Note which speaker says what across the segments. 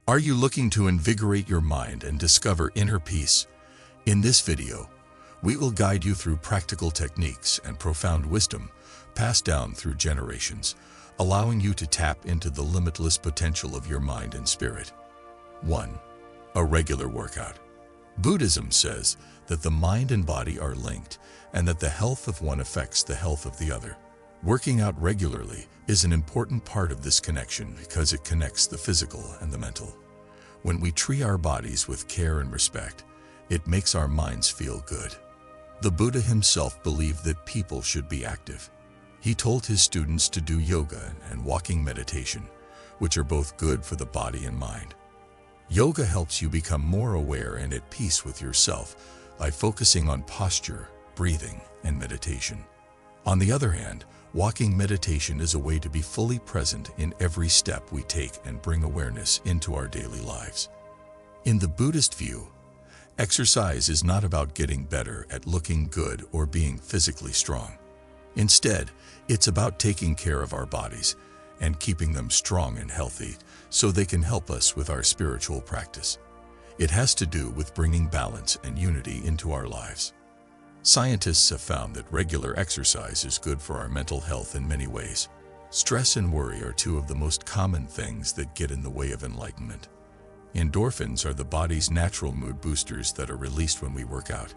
Speaker 1: Are you looking to invigorate your mind and discover inner peace? In this video, we will guide you through practical techniques and profound wisdom passed down through generations, allowing you to tap into the limitless potential of your mind and spirit. 1. A regular workout. Buddhism says that the mind and body are linked and that the health of one affects the health of the other. Working out regularly is an important part of this connection because it connects the physical and the mental. When we treat our bodies with care and respect, it makes our minds feel good. The Buddha himself believed that people should be active. He told his students to do yoga and walking meditation, which are both good for the body and mind. Yoga helps you become more aware and at peace with yourself by focusing on posture, breathing, and meditation. On the other hand, walking meditation is a way to be fully present in every step we take and bring awareness into our daily lives. In the Buddhist view, exercise is not about getting better at looking good or being physically strong. Instead, it's about taking care of our bodies and keeping them strong and healthy so they can help us with our spiritual practice. It has to do with bringing balance and unity into our lives. Scientists have found that regular exercise is good for our mental health in many ways. Stress and worry are two of the most common things that get in the way of enlightenment. Endorphins are the body's natural mood boosters that are released when we work out.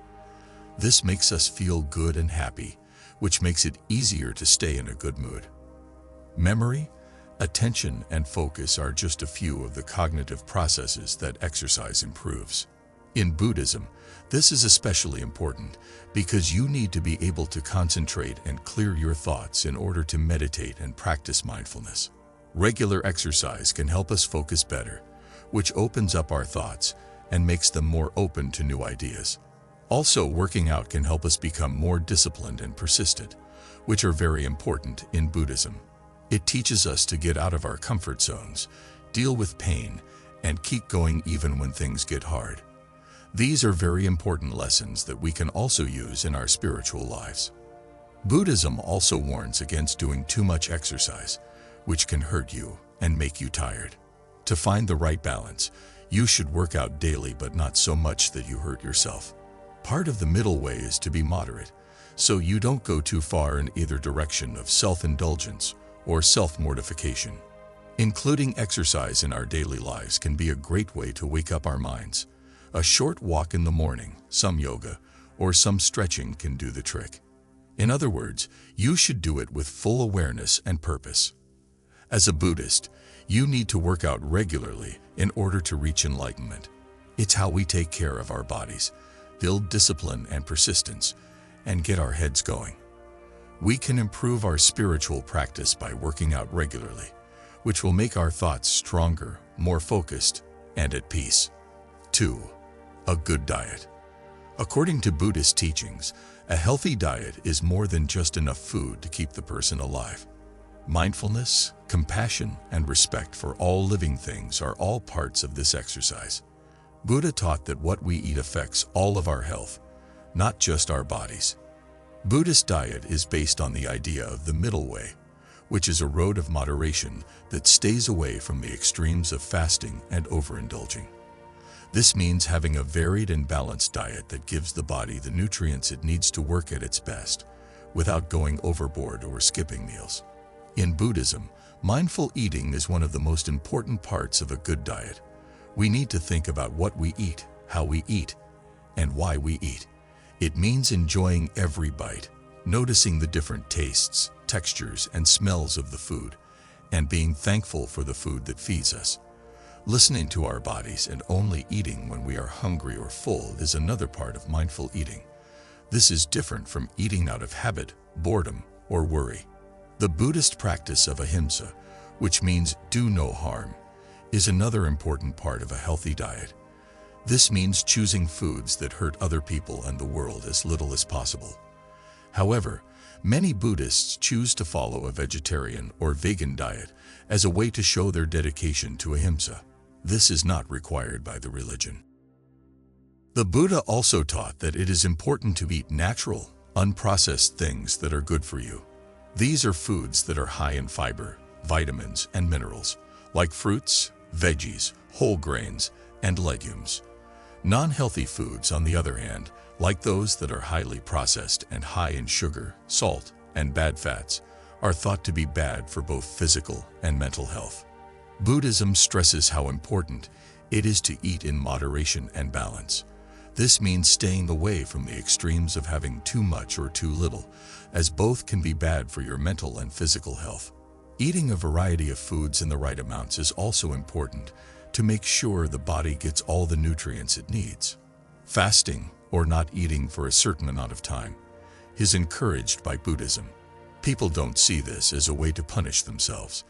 Speaker 1: This makes us feel good and happy, which makes it easier to stay in a good mood. Memory, attention, and focus are just a few of the cognitive processes that exercise improves. In Buddhism, this is especially important because you need to be able to concentrate and clear your thoughts in order to meditate and practice mindfulness. Regular exercise can help us focus better, which opens up our thoughts and makes them more open to new ideas. Also, working out can help us become more disciplined and persistent, which are very important in Buddhism. It teaches us to get out of our comfort zones, deal with pain, and keep going even when things get hard. These are very important lessons that we can also use in our spiritual lives. Buddhism also warns against doing too much exercise, which can hurt you and make you tired. To find the right balance, you should work out daily but not so much that you hurt yourself. Part of the middle way is to be moderate, so you don't go too far in either direction of self-indulgence or self-mortification. Including exercise in our daily lives can be a great way to wake up our minds. A short walk in the morning, some yoga, or some stretching can do the trick. In other words, you should do it with full awareness and purpose. As a Buddhist, you need to work out regularly in order to reach enlightenment. It's how we take care of our bodies, build discipline and persistence, and get our heads going. We can improve our spiritual practice by working out regularly, which will make our thoughts stronger, more focused, and at peace. 2. A good diet. According to Buddhist teachings, a healthy diet is more than just enough food to keep the person alive. Mindfulness, compassion, and respect for all living things are all parts of this exercise. Buddha taught that what we eat affects all of our health, not just our bodies. Buddhist diet is based on the idea of the middle way, which is a road of moderation that stays away from the extremes of fasting and overindulging. This means having a varied and balanced diet that gives the body the nutrients it needs to work at its best, without going overboard or skipping meals. In Buddhism, mindful eating is one of the most important parts of a good diet. We need to think about what we eat, how we eat, and why we eat. It means enjoying every bite, noticing the different tastes, textures, and smells of the food, and being thankful for the food that feeds us. Listening to our bodies and only eating when we are hungry or full is another part of mindful eating. This is different from eating out of habit, boredom, or worry. The Buddhist practice of ahimsa, which means do no harm, is another important part of a healthy diet. This means choosing foods that hurt other people and the world as little as possible. However, many Buddhists choose to follow a vegetarian or vegan diet as a way to show their dedication to ahimsa. This is not required by the religion. The Buddha also taught that it is important to eat natural, unprocessed things that are good for you. These are foods that are high in fiber, vitamins, and minerals, like fruits, veggies, whole grains, and legumes. Non-healthy foods, on the other hand, like those that are highly processed and high in sugar, salt, and bad fats, are thought to be bad for both physical and mental health. Buddhism stresses how important it is to eat in moderation and balance. This means staying away from the extremes of having too much or too little, as both can be bad for your mental and physical health. Eating a variety of foods in the right amounts is also important to make sure the body gets all the nutrients it needs. Fasting, or not eating for a certain amount of time, is encouraged by Buddhism. People don't see this as a way to punish themselves.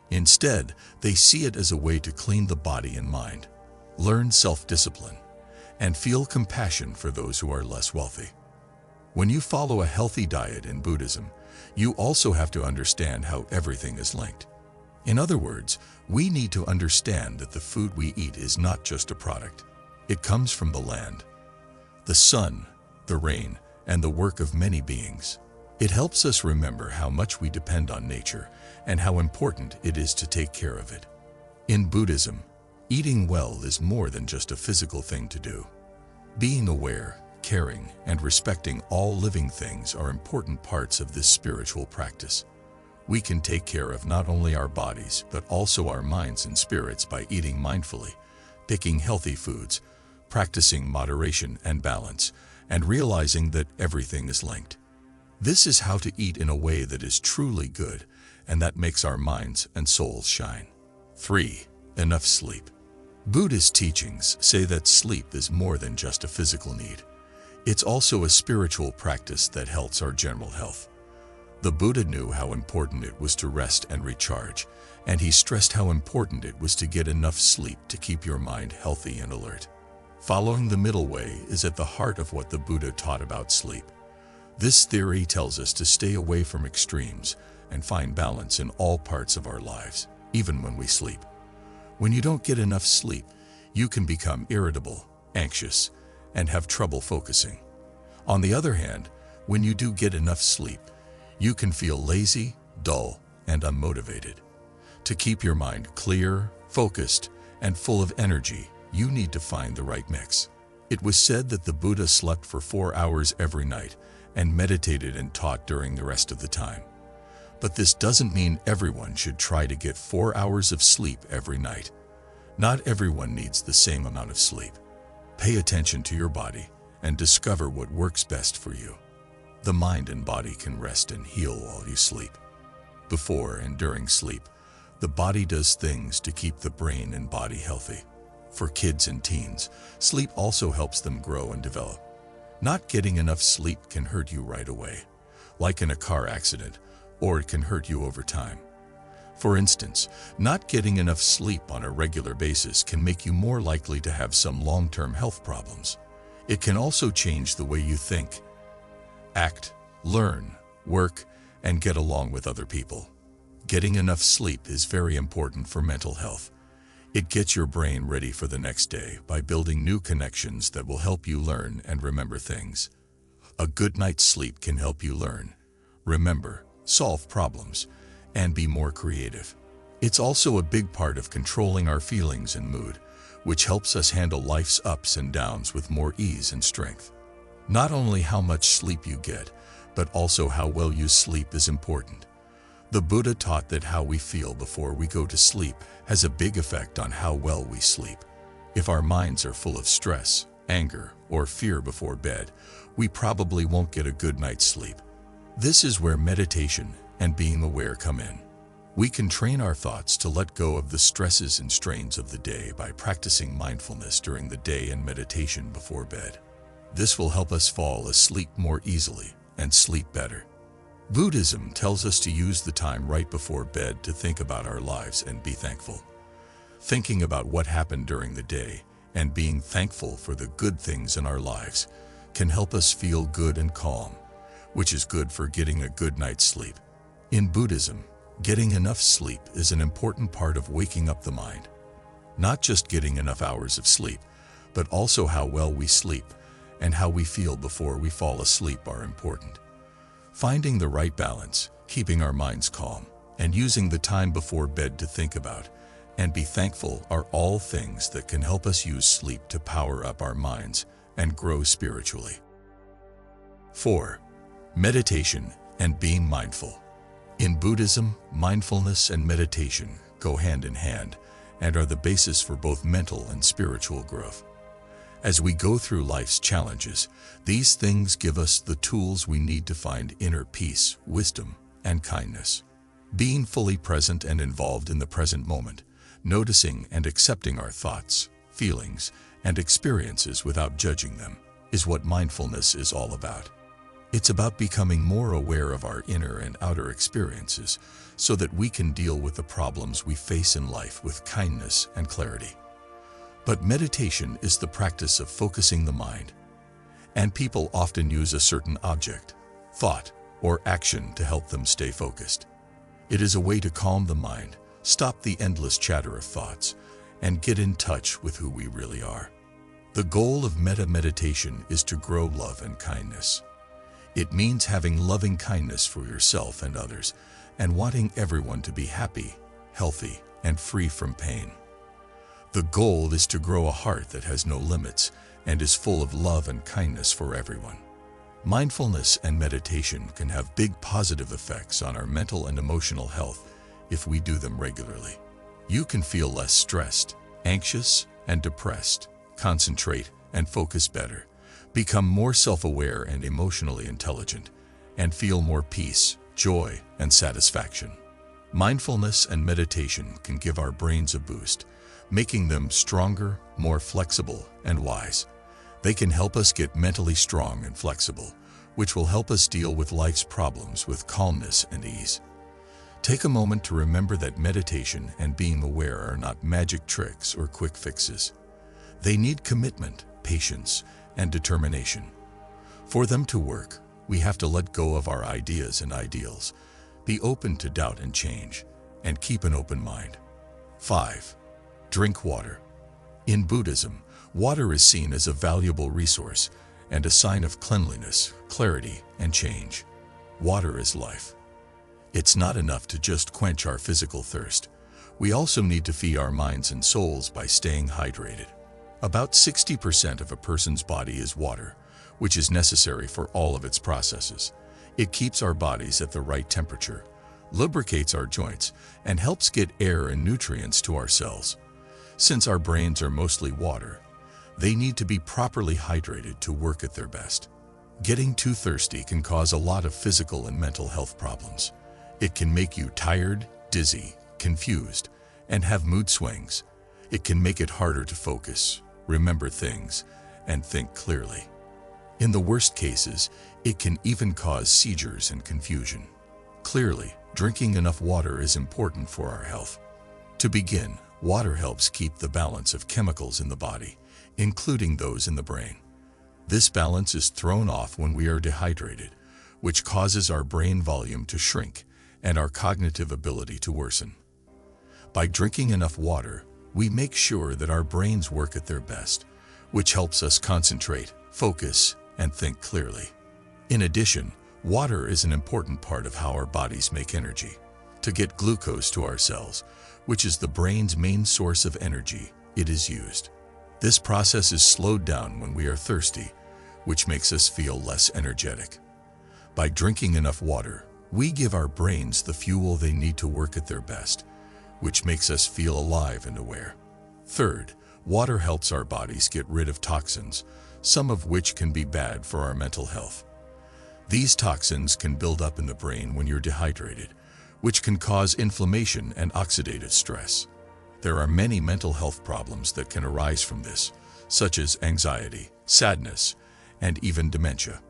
Speaker 1: Instead, they see it as a way to clean the body and mind, learn self-discipline, and feel compassion for those who are less wealthy. When you follow a healthy diet in Buddhism, you also have to understand how everything is linked. In other words, we need to understand that the food we eat is not just a product. It comes from the land, the sun, the rain, and the work of many beings. It helps us remember how much we depend on nature and how important it is to take care of it. In Buddhism, eating well is more than just a physical thing to do. Being aware, caring, and respecting all living things are important parts of this spiritual practice. We can take care of not only our bodies, but also our minds and spirits by eating mindfully, picking healthy foods, practicing moderation and balance, and realizing that everything is linked. This is how to eat in a way that is truly good and that makes our minds and souls shine. 3. Enough sleep. Buddhist teachings say that sleep is more than just a physical need. It's also a spiritual practice that helps our general health. The Buddha knew how important it was to rest and recharge, and he stressed how important it was to get enough sleep to keep your mind healthy and alert. Following the middle way is at the heart of what the Buddha taught about sleep. This theory tells us to stay away from extremes and find balance in all parts of our lives, even when we sleep. When you don't get enough sleep, you can become irritable, anxious, and have trouble focusing. On the other hand, when you do get enough sleep, you can feel lazy, dull, and unmotivated. To keep your mind clear, focused, and full of energy, you need to find the right mix. It was said that the Buddha slept for 4 hours every night and meditated and taught during the rest of the time. But this doesn't mean everyone should try to get 4 hours of sleep every night. Not everyone needs the same amount of sleep. Pay attention to your body and discover what works best for you. The mind and body can rest and heal while you sleep. Before and during sleep, the body does things to keep the brain and body healthy. For kids and teens, sleep also helps them grow and develop. Not getting enough sleep can hurt you right away, like in a car accident, or it can hurt you over time. For instance, not getting enough sleep on a regular basis can make you more likely to have some long-term health problems. It can also change the way you think, act, learn, work, and get along with other people. Getting enough sleep is very important for mental health. It gets your brain ready for the next day by building new connections that will help you learn and remember things. A good night's sleep can help you learn, remember, solve problems, and be more creative. It's also a big part of controlling our feelings and mood, which helps us handle life's ups and downs with more ease and strength. Not only how much sleep you get, but also how well you sleep is important. The Buddha taught that how we feel before we go to sleep has a big effect on how well we sleep. If our minds are full of stress, anger, or fear before bed, we probably won't get a good night's sleep. This is where meditation and being aware come in. We can train our thoughts to let go of the stresses and strains of the day by practicing mindfulness during the day and meditation before bed. This will help us fall asleep more easily and sleep better. Buddhism tells us to use the time right before bed to think about our lives and be thankful. Thinking about what happened during the day and being thankful for the good things in our lives can help us feel good and calm, which is good for getting a good night's sleep. In Buddhism, getting enough sleep is an important part of waking up the mind. Not just getting enough hours of sleep, but also how well we sleep and how we feel before we fall asleep are important. Finding the right balance, keeping our minds calm, and using the time before bed to think about and be thankful are all things that can help us use sleep to power up our minds and grow spiritually. 4. Meditation and being mindful. In Buddhism, mindfulness and meditation go hand in hand and are the basis for both mental and spiritual growth. As we go through life's challenges, these things give us the tools we need to find inner peace, wisdom, and kindness. Being fully present and involved in the present moment, noticing and accepting our thoughts, feelings, and experiences without judging them, is what mindfulness is all about. It's about becoming more aware of our inner and outer experiences so that we can deal with the problems we face in life with kindness and clarity. But meditation is the practice of focusing the mind, and people often use a certain object, thought, or action to help them stay focused. It is a way to calm the mind, stop the endless chatter of thoughts, and get in touch with who we really are. The goal of meditation is to grow love and kindness. It means having loving kindness for yourself and others, and wanting everyone to be happy, healthy, and free from pain. The goal is to grow a heart that has no limits and is full of love and kindness for everyone. Mindfulness and meditation can have big positive effects on our mental and emotional health if we do them regularly. You can feel less stressed, anxious, and depressed, concentrate and focus better, become more self-aware and emotionally intelligent, and feel more peace, joy, and satisfaction. Mindfulness and meditation can give our brains a boost, making them stronger, more flexible, and wise. They can help us get mentally strong and flexible, which will help us deal with life's problems with calmness and ease. Take a moment to remember that meditation and being aware are not magic tricks or quick fixes. They need commitment, patience, and determination. For them to work, we have to let go of our ideas and ideals, be open to doubt and change, and keep an open mind. 5. Drink water. In Buddhism, water is seen as a valuable resource and a sign of cleanliness, clarity, and change. Water is life. It's not enough to just quench our physical thirst. We also need to feed our minds and souls by staying hydrated. About 60% of a person's body is water, which is necessary for all of its processes. It keeps our bodies at the right temperature, lubricates our joints, and helps get air and nutrients to our cells. Since our brains are mostly water, they need to be properly hydrated to work at their best. Getting too thirsty can cause a lot of physical and mental health problems. It can make you tired, dizzy, confused, and have mood swings. It can make it harder to focus, remember things, and think clearly. In the worst cases, it can even cause seizures and confusion. Clearly, drinking enough water is important for our health. To begin, water helps keep the balance of chemicals in the body, including those in the brain. This balance is thrown off when we are dehydrated, which causes our brain volume to shrink and our cognitive ability to worsen. By drinking enough water, we make sure that our brains work at their best, which helps us concentrate, focus, and think clearly. In addition, water is an important part of how our bodies make energy. To get glucose to our cells, which is the brain's main source of energy, it is used. This process is slowed down when we are thirsty, which makes us feel less energetic. By drinking enough water, we give our brains the fuel they need to work at their best, which makes us feel alive and aware. Third, water helps our bodies get rid of toxins, some of which can be bad for our mental health. These toxins can build up in the brain when you're dehydrated, which can cause inflammation and oxidative stress. There are many mental health problems that can arise from this, such as anxiety, sadness, and even dementia.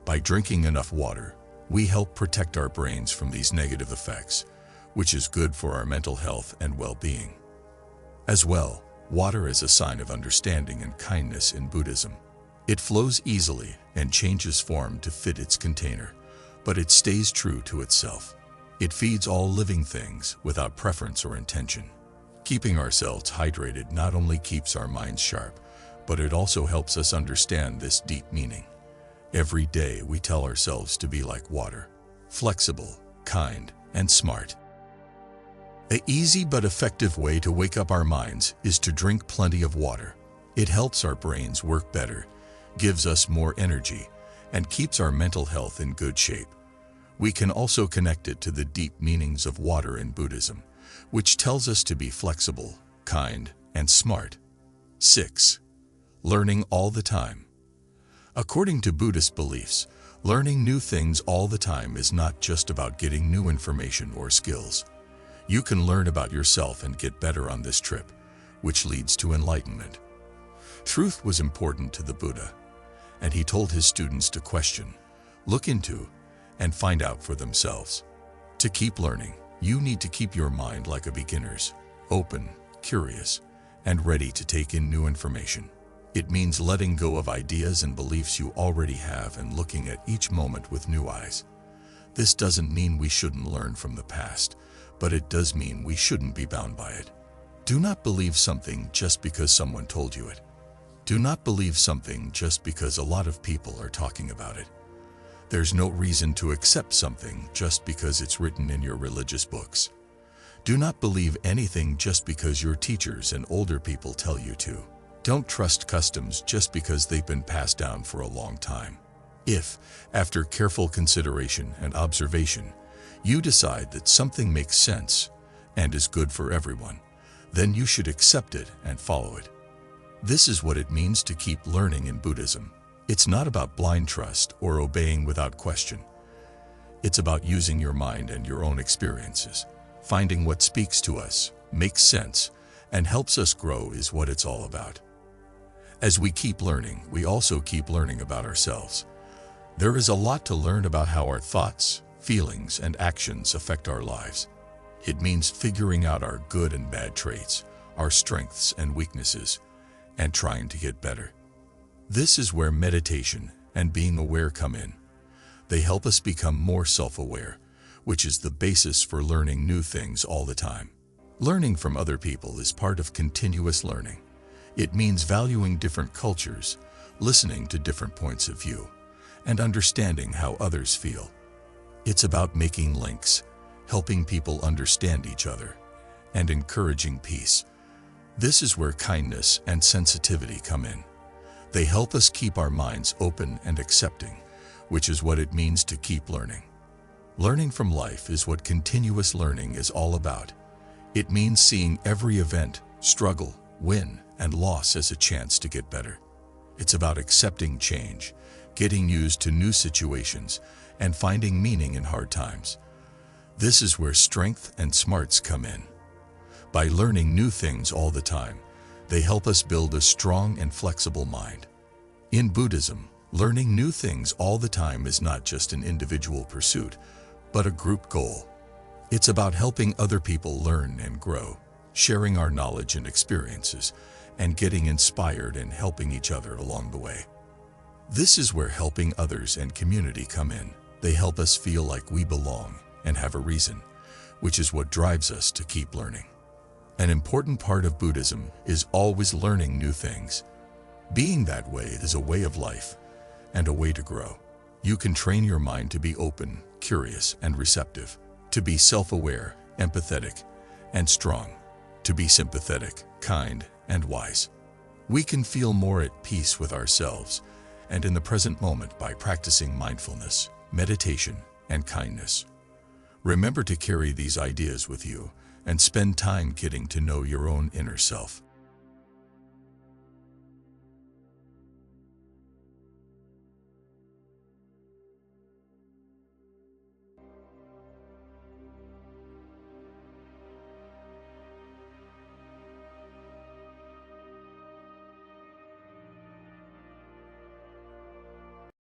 Speaker 1: By drinking enough water, we help protect our brains from these negative effects, which is good for our mental health and well-being. As well, water is a sign of understanding and kindness in Buddhism. It flows easily and changes form to fit its container, but it stays true to itself. It feeds all living things without preference or intention. Keeping ourselves hydrated not only keeps our minds sharp, but it also helps us understand this deep meaning. Every day we tell ourselves to be like water, flexible, kind, and smart. An easy but effective way to wake up our minds is to drink plenty of water. It helps our brains work better, gives us more energy, and keeps our mental health in good shape. We can also connect it to the deep meanings of water in Buddhism, which tells us to be flexible, kind, and smart. 6. Learning all the time. According to Buddhist beliefs, learning new things all the time is not just about getting new information or skills. You can learn about yourself and get better on this trip, which leads to enlightenment. Truth was important to the Buddha, and he told his students to question, look into, and find out for themselves. To keep learning, you need to keep your mind like a beginner's, open, curious, and ready to take in new information. It means letting go of ideas and beliefs you already have and looking at each moment with new eyes. This doesn't mean we shouldn't learn from the past, but it does mean we shouldn't be bound by it. Do not believe something just because someone told you it. Do not believe something just because a lot of people are talking about it. There's no reason to accept something just because it's written in your religious books. Do not believe anything just because your teachers and older people tell you to. Don't trust customs just because they've been passed down for a long time. If, after careful consideration and observation, you decide that something makes sense and is good for everyone, then you should accept it and follow it. This is what it means to keep learning in Buddhism. It's not about blind trust or obeying without question. It's about using your mind and your own experiences. Finding what speaks to us, makes sense, and helps us grow is what it's all about. As we keep learning, we also keep learning about ourselves. There is a lot to learn about how our thoughts, feelings, and actions affect our lives. It means figuring out our good and bad traits, our strengths and weaknesses, and trying to get better. This is where meditation and being aware come in. They help us become more self-aware, which is the basis for learning new things all the time. Learning from other people is part of continuous learning. It means valuing different cultures, listening to different points of view, and understanding how others feel. It's about making links, helping people understand each other, and encouraging peace. This is where kindness and sensitivity come in. They help us keep our minds open and accepting, which is what it means to keep learning. Learning from life is what continuous learning is all about. It means seeing every event, struggle, win, and loss as a chance to get better. It's about accepting change, getting used to new situations, and finding meaning in hard times. This is where strength and smarts come in. By learning new things all the time, they help us build a strong and flexible mind. In Buddhism, learning new things all the time is not just an individual pursuit, but a group goal. It's about helping other people learn and grow, sharing our knowledge and experiences, and getting inspired and helping each other along the way. This is where helping others and community come in. They help us feel like we belong and have a reason, which is what drives us to keep learning. An important part of Buddhism is always learning new things. Being that way is a way of life and a way to grow. You can train your mind to be open, curious, and receptive, to be self-aware, empathetic, and strong, to be sympathetic, kind, and wise. We can feel more at peace with ourselves and in the present moment by practicing mindfulness, meditation, and kindness. Remember to carry these ideas with you and spend time getting to know your own inner self.